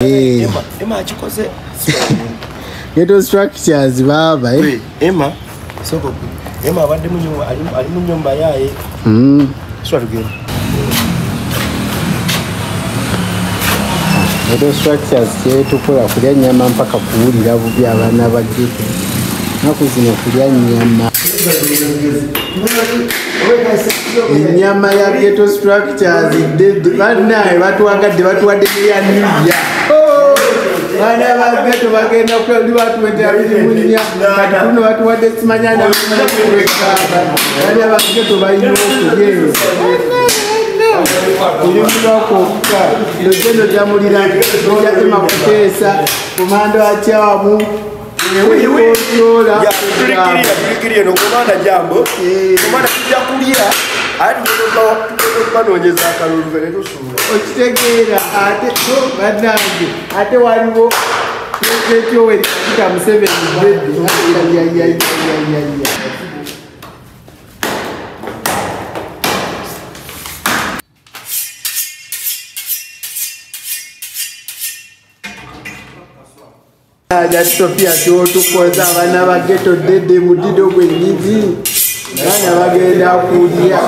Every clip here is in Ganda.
Emma chikoze ghetto structures baba Emma soko Emma abadde mu nyumba ali mu nyumba yaye swa tugenda ghetto structures tukola kulya nyama mpaka kuwulira bubi abaana ba ghetto naku zino kulya nyama enyama ya ghetto structures banaye batuwagadde batuwadde ya nibya bana ba ghetto bagenda kuli batu wetabiri munya kati kuno batuwadde simanyana bana ba ghetto bayino okuyeyo ulimulwakoka lojeno jamulira oja ema kuteesa komando achawamu tulikiriye nokumanda jambo komanda tujja kulya ati banonyeza akalulu venetusuula okitegeera ate banange ate waliwo ekyowe kita Museveni bedi aja Sofia kyotukoza abana ba ghetto dede mudido gwenyizi bana bagenda kulya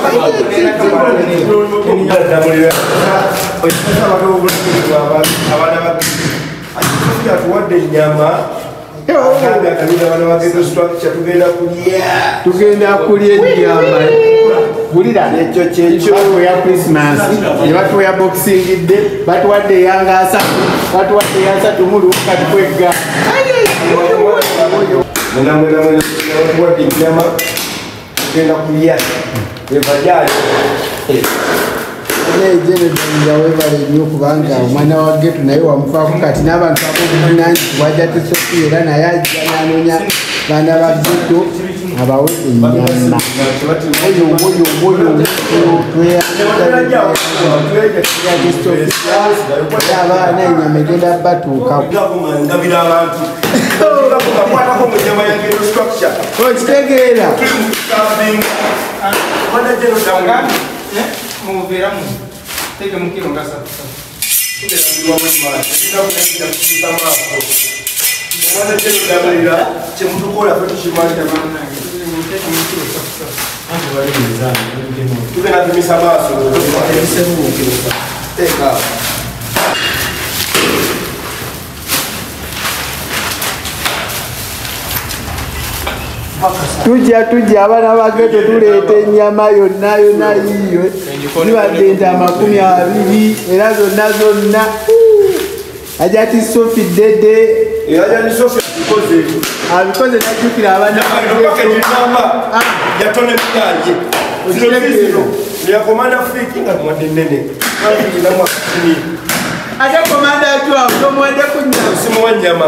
tugenda kulya ennyama bulira ekyo kyekyo ya Christmas ne batuwa boxing day batuwadde yanga asatu batuwadde yasatu mulu kati kwegga tugenda kulya ebajali ejene webale nnyo kubanga omwana wa ghetto naye wamufaako kati n'abantu ab'obuvunaanyizibwa ajja Sofia era naye ajja n'anoonya baana ba ghetto abawe ennyama abaana ennyama egenda batuukako okitegeera muveramu tege mukiro ngasa tujja abaana ba ghetto tuleeta ennyama yonna yiyo nibadde nti 20 era zonna ajati Sophie dede abikoze najjukira abaana ate komanda atwawo tomuwadde simuwa nyama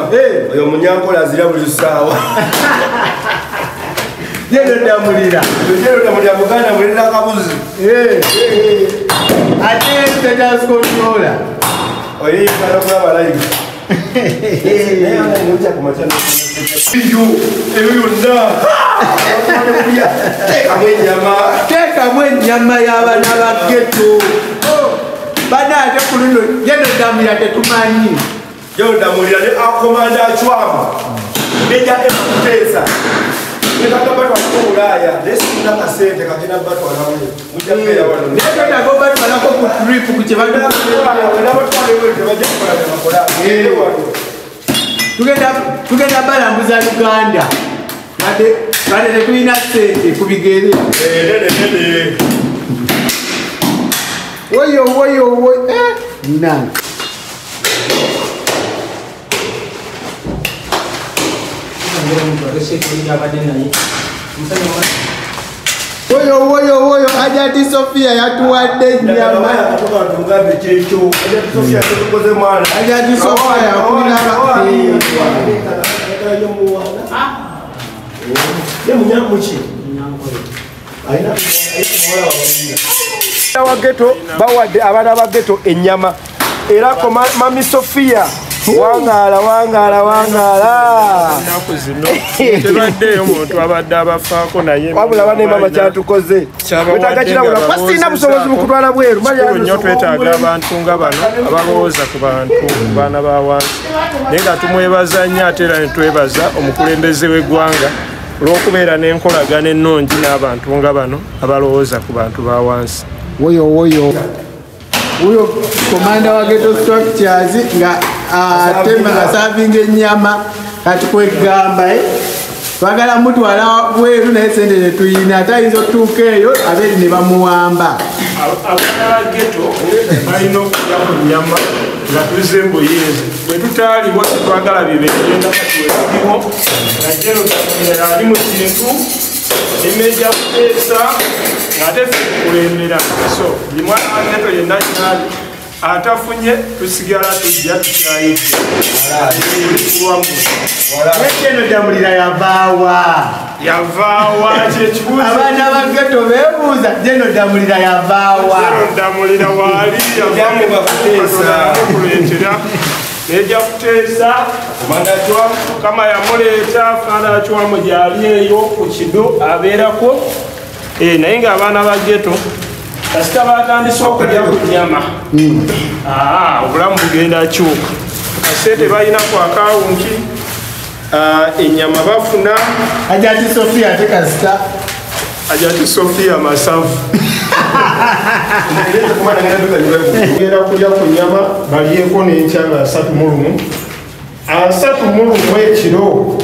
oyo munyankola azira buli ssaawa Jeno damulira muganda mulira akabuzi ate status controller oyikala kulaba live teekamu ennyama y'abaana ba ghetto bana ate ku luno jeno damulira tetumanyi jeno damulira ne akomanda acwama neja emakuteesa tugenda balambuza Uganda kade tetulina ssente ku bigere woyo nange woyo ajati Sofia yatuwadde ennyama ajati Sofia yakulira wa ghetto bawadde abaana ba ghetto ennyama era mami Sofia Wangala. Ennaku zino tebaddeeyo muntu abadde abafaako naye wabula banemama kyatukoze wetaaga kirabula kwasirina busobozi bukutwala bweru nnyo twetaaga abantu nga bano abalowooza ku bantu baana ba wansi naye nga tumwebaza nnyo ate era ne twebaza omukulembeze w'eggwanga olw'okubeera n'enkolagana ennungi n'abantu nga bano abalowooza ku bantu ba wansi. Woyo komanda wa Ghetto Structures nga atema asavinga ennyama kati kwegamba twagala mutwala bweru naye sente tetuyina ate ayinza otuuka eyo abeeri ne bamuwamba. Abaana ba ghetto balina okulya ku nnyama nga tuzze embuyinza bwe tutaaliwo tetwagala bibegenda katiwebiriwo nga jeno ali mu kintu emeja kuteesa ng'ate ffe tukulembera so buli mwana wa ghetto yenna kyali atafunye tusigala tujja tukyayidde Eno Damulira yavaawa kyekibuuzo abaana ba ghetto beebuuza Jeno Damulira yavaawa Damulira waali yavaamukuleetera nejja kuteesa Mukama yamuleeta faana kiwamu gyali eyo ku kido abeerako naye ng'abaana ba ghetto kasita batandise okulya ku nnyama obulamu bugenda kyuka kasente balina ku akawunti ennyama bafuna Ajati Sofia ate kasita Ajati Sofia Masavu genda kulya ku nnyama balyeko n'enkya nga 31 ekiro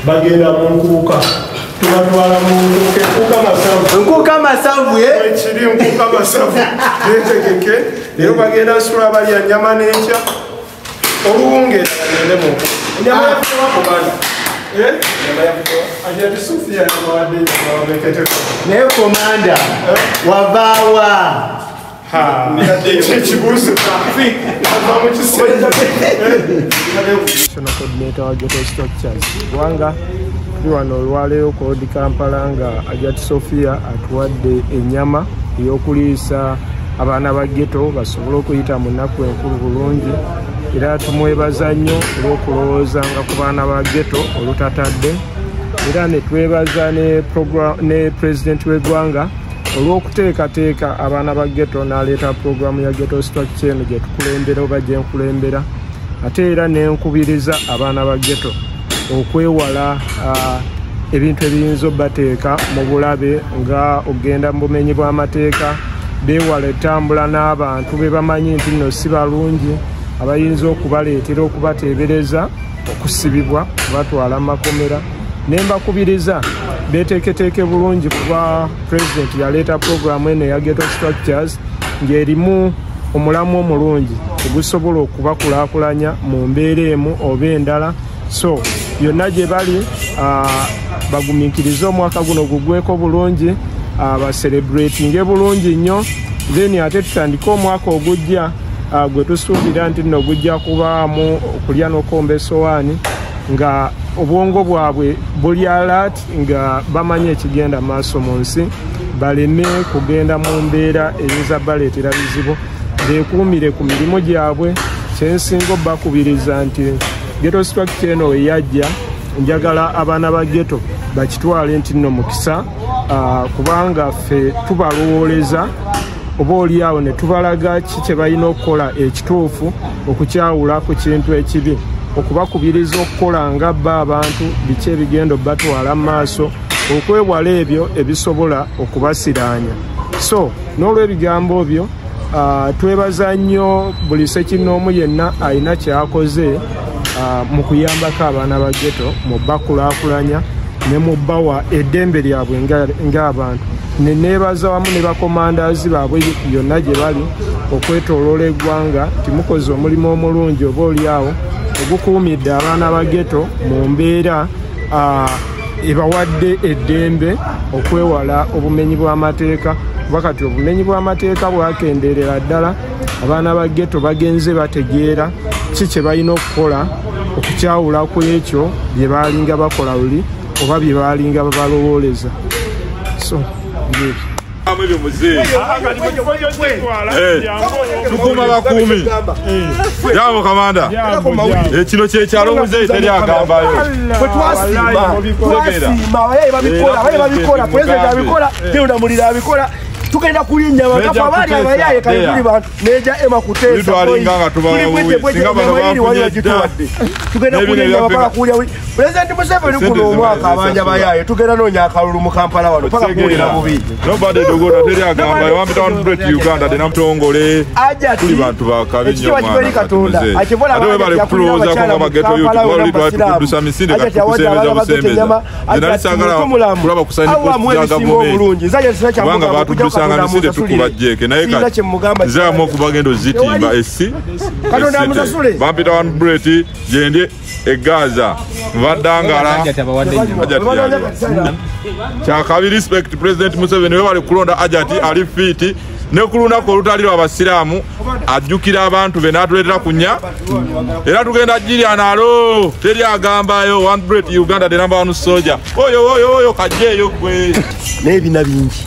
bagenda mu nkuuka tubatwala mu nkuuka masavu ekiri nkuuka masavu netegeke leero bagenda sula balya nnyama n'enkya oluwungeera bagende mu ennyama yakutewa kubanda Ajati Sofia yabawadde wameketeko naye komanda wavaawa ekibuuzo ava mu kiseera coordinator wa Ghetto Structures kubanga tuli wano olwaleero Kodi Kampala nga Ajati Sofia atuwadde ennyama ey'okuliisa abaana ba ghetto basobole okuyita mu nnaku enkulu bulungi era tumwebaza nnyo olw'okulowoozanga ku baana ba ghetto olutatadde era ne twebaza ne pulezidenti w'eggwanga olw'okuteekateeka abaana ba ghetto n'aleeta puroguramu ya Ghetto Structure eno gye tukulembera oba gye nkulembera ate era n'enkubiriza abaana ba ghetto okwewala ebintu ebiyinza obbateeka mu bulabe nga ogenda mu bumenyi bw'amateeka beewala ettambula n'abantu be bamanyi nti nno si balungi abayinza okubaleetera okubateebereza okusibibwa batwala mu makomera ne mbakubiriza beeteeketeeke bulungi kuba pulezidenti yaleeta puroguramu eno ya Ghetto Structures ng'erimu omulamu omulungi ogusobola okubakulaakulanya mu mbeera emu oba endala so yonna gye bali bagumiikirize omwaka guno gugweko bulungi baserebulatinge bulungi nnyo then ate tutandike omwaka ogujja gwe tusuubira nti nno gujja kubaamu okulya n'okomba essowaani nga obwongo bwabwe buli alert nga bamanyi ekigenda maaso mu nsi baleme kugenda mu mbeera eyinza baleetera bizibu beekuumire ku mirimu gyabwe kyensinga obbakubiriza nti Ghetto Structure eno eyajja njagala abaana ba ghetto bakitwale nti nno mukisa kubanga ffe tubalowooleza oba oliawo ne tubalaga ki kye balina okukola ekituufu okukyawula ku kintu ekibi okubakubiriza okukola nga bba abantu biki ebigendo batwala mu maaso okwewala ebyo ebisobola okubasiraanya so n'olw'ebigambo byo twebaza nnyo buli sekinnoomu yenna alina kyakoze mu kuyambako abaana ba ghetto mu bakulaakulanya ne mu bbawa eddembe lyabwe ng'abantu neneebaza wamu ne bakomandazi baabwe yonna gye bali okwetooloola eggwanga timukoze omulimu omulungi oba oliawo ogukuumidde abaana ba ghetto mu mbeera ebawadde eddembe okwewala obumenyi bw'amateeka kuba kati obumenyi bw'amateeka bwakendeerera ddala abaana ba ghetto bagenze bategeera ki kye balina okukola okukyawula ku ekyo bye baalinga bakola luli oba bye baalinga babalowooleza so Amwe muzee. Tukuma bakumi. Yabo kamanda. Kino kye kyalo muzee teri agamba yo. Twasima babikola president abikola tenda mulira abikola tugenda kulinnya bakafa bali abayaye kali kuli bantu neja ema kuteza twalinga tugenda kulinnya bapaka kulya president Museveni kuno omwaka abanja bayaye tugenda nonya akalulu mu Kampala wano paka kulira bubi nobody dogora teri agamba yo wambi down break Uganda de namtongole kuli bantu bakabinyo mwana katonda akivola bali close ko bageto yo tudusa misinde katukusebeza busembeza zinalisangala kulaba kusanya post wanga batudusanga misinde tukubajjeke naye kati zamo kubagendo zitimba esi katonda musasule bampita one break jende egaza vadangala chakabi respect president Museveni we wali kulonda ajati ali fiti ne kuluna ko lutaliro abasiramu ajukira abantu benatuletera kunya era tugenda jiri analo teri agamba yo one break Uganda the number 1 soldier oyo kajeyo kwe nebina bingi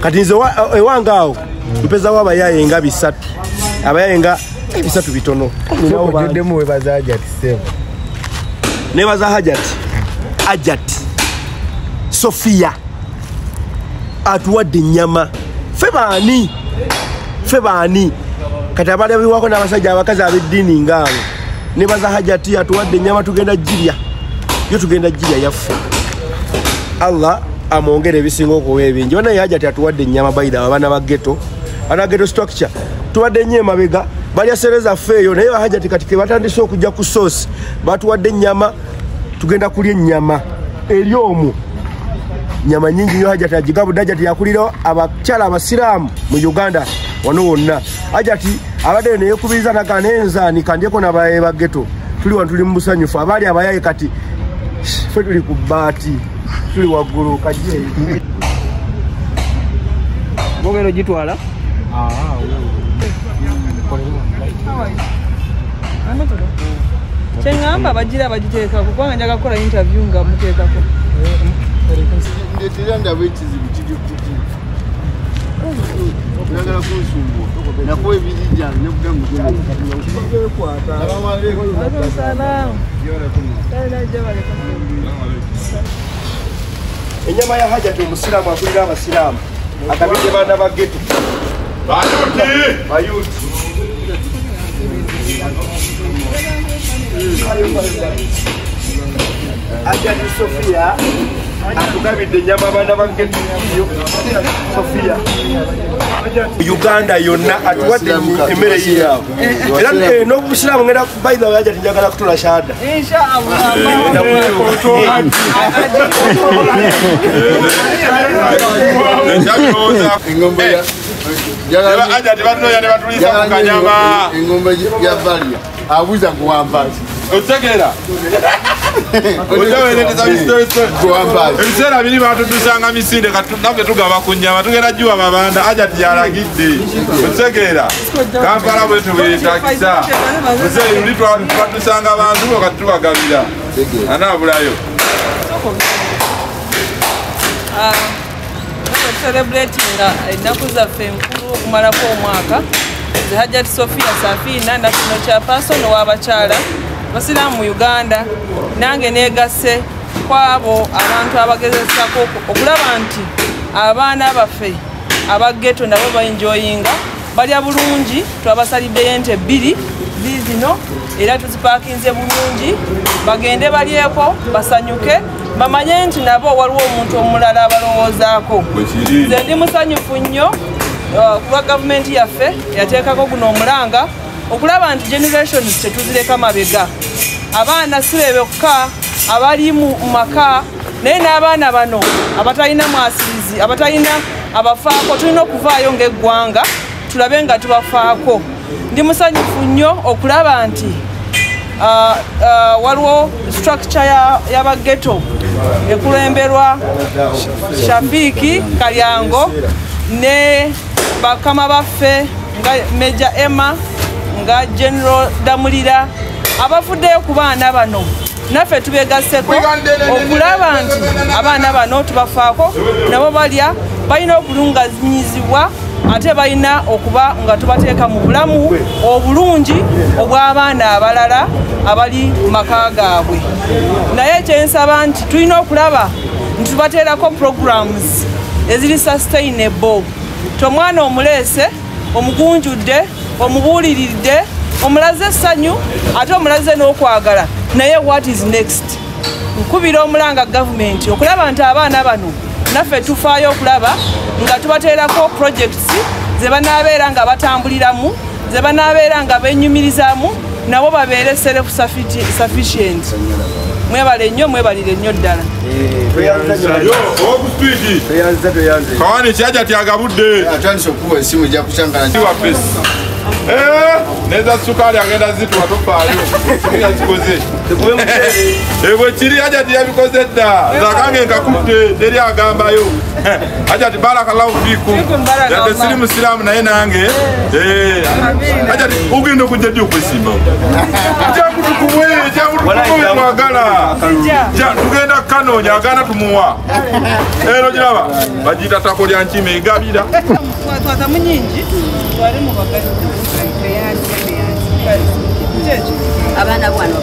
kati nze ewangaawo mpeza wabayaye nga bisatu abayaye nga bisatu bitono Ojuddemu webaza Ajati Sebo. Nebaza Ajati Sofia atuwadde ennyama febani kati abali abiwako n'abasajja abakazi ab'eddiini ngaabo nebaza Ajati atuwadde ennyama tugenda jirya yaffe Allah amongere ebisinga okuwa ebingi banaye Ajati atuwadde ennyama bayida abaana ba ghetto structure tuwadde nnyo emabega balya sereza feeyo naye Ajati kati ke batandise okujja ku source batuwadde ennyama tugenda kulya ennyama eri omwo nyama nyingi yo Ajati agigabudde Ajati yakulira abakyala abasiraamu mu Uganda wano wonna Ajati abadde neyekubiriza nagana enzaani kandyeko n'abayaye ba ghetto tuli wano tuli mu busanyufu abaali abayaye kati fe tuli ku bbaati tuli waggulu kajje bogero gitwala Chengamba bagira bagiteeka kubanga njaga kola interview nga muteekako. Ndetiranda bechizibu kiri kuti. Nagala kusumbu. Nakwe bijija ne kudamu kino. Salamu alaykum. Salam. Enyama ya Ajati omusiraamu akulira abasiraamu akabidde baana ba ghetto bayuti Ajati Sofia atugabidde ennyama abaana ba ghetto Sofia Uganda yonna atuwadde emmere yiyaabo era n'obusiraamu ngenda bayida wa Ajati njagala kutula shahada Inshallah. Ajati banoya ne batulisa ku kanyama engombe ya Balia abuza kuwambazi otegera ojaweereza bistory kuwambazi ebiseera biri batudusanga misinde naffe tugaba ku nnyama tugenda juwa babanda Ajati yalagidde otegera Kampala bwe tubeetakisa muzeeyi luli twadusanga abantu bo kati tubagabira anaabulayo celebrating ennaku zaffe enkulu okumalako omwaka nze Ajati Sofia Safina national chairperson w'abakyala basiraamu mu Uganda nange neegasse kwabo abantu abagezesako okulaba nti abaana baffe aba ghetto nabo baenjoyinga balya bulungi twabasaliddeyo ente 2 zino era tuzipakinze bulungi bagende balyeko basanyuke bamanye nti nabo waliwo omuntu omulala abalowoozaako nze ndi musanyufu nnyo kuba gavumenti yaffe yateekako guno omulanga okulaba nti generations tetuzireka mabega abaana sirebekka abali mu maka naye n'abaana bano abatalina mwasirizi abatalina abafaako tulina okuvaayo ng'eggwanga tulabe nga tubafaako ndi musanyufu nnyo okulaba nti waliwo structure y'abageto ekulemberwa Shafiki Kalyango ne bakama baffe nga Major Emma nga General Damulira abafuddeyo ku baana bano naffe tubegasseko okulaba nti abaana bano tubafaako nabo balya balina okulunganyizibwa ate balina okuba nga tubateeka mu bulamu obulungi obw'abaana abalala abali mu maka gaabwe. Naye kyensaba nti tulina okulaba nti tubateerako programs eziri sustainable. Tomwana omuleese omugunjudde omubuuliridde omulaze essanyu ate omulaze n'okwagala naye what is next? Nkubira omulanga gavumenti okulaba nti abaana bano naffe tufaayo okulaba nga tubateerako projects ze banaabeera nga batambuliramu ze banaabeera nga benyumirizaamu nabo babeere self sufficient. Mwebale nnyo mwebalire nnyo ddala. Kawani kyaja tyagabudde atandise okuba esimu ejja kukyangana neza sukali agenda zitwa tofaayo zikoze bwe kiri Hajati yabikoze dda zakange nkakutte teri agambayo Hajati barakallahu fikum yadde siri musiraamu naye nange Hajati ugenda okujja ddi okwesimba jakutukumwe mwagala tugenda kanoonya agana tumuwa ero giraba bagiyita tako lya nkime egabira abana bwano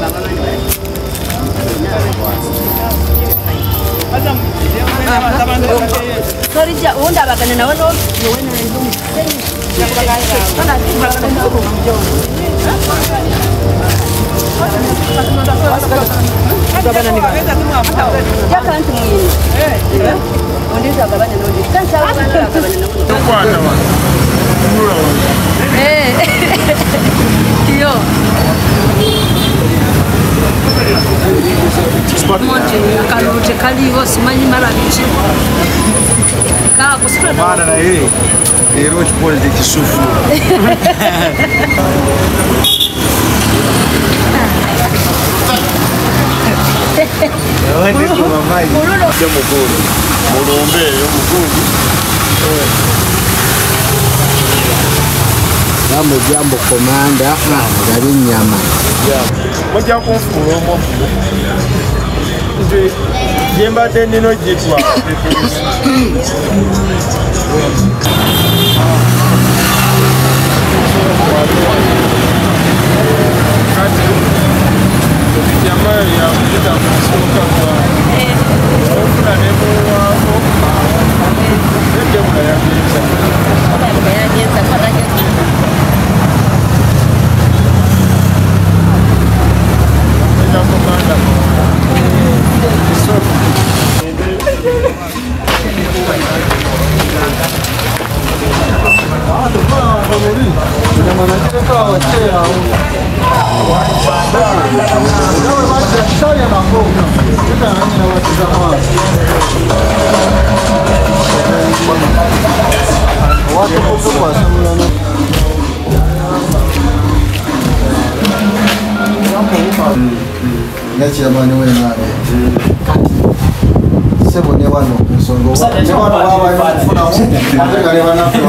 sorija unda bagana nawe no Monte kaliho simanyi marabiki maana na yeye ero chipole kisufu wende kwa mai mulumbe omukungu Jambo jambo komanda gali nyama mujja kunfuula omu nti gyembadde nnino gitwa kati jamayo yakuyita mukisoka gwange ofuna nemuwaako nejjemula yagenza Nachiyamani wenabe sebo ne wano nsongo ne wano baba yafuna ate kale banafu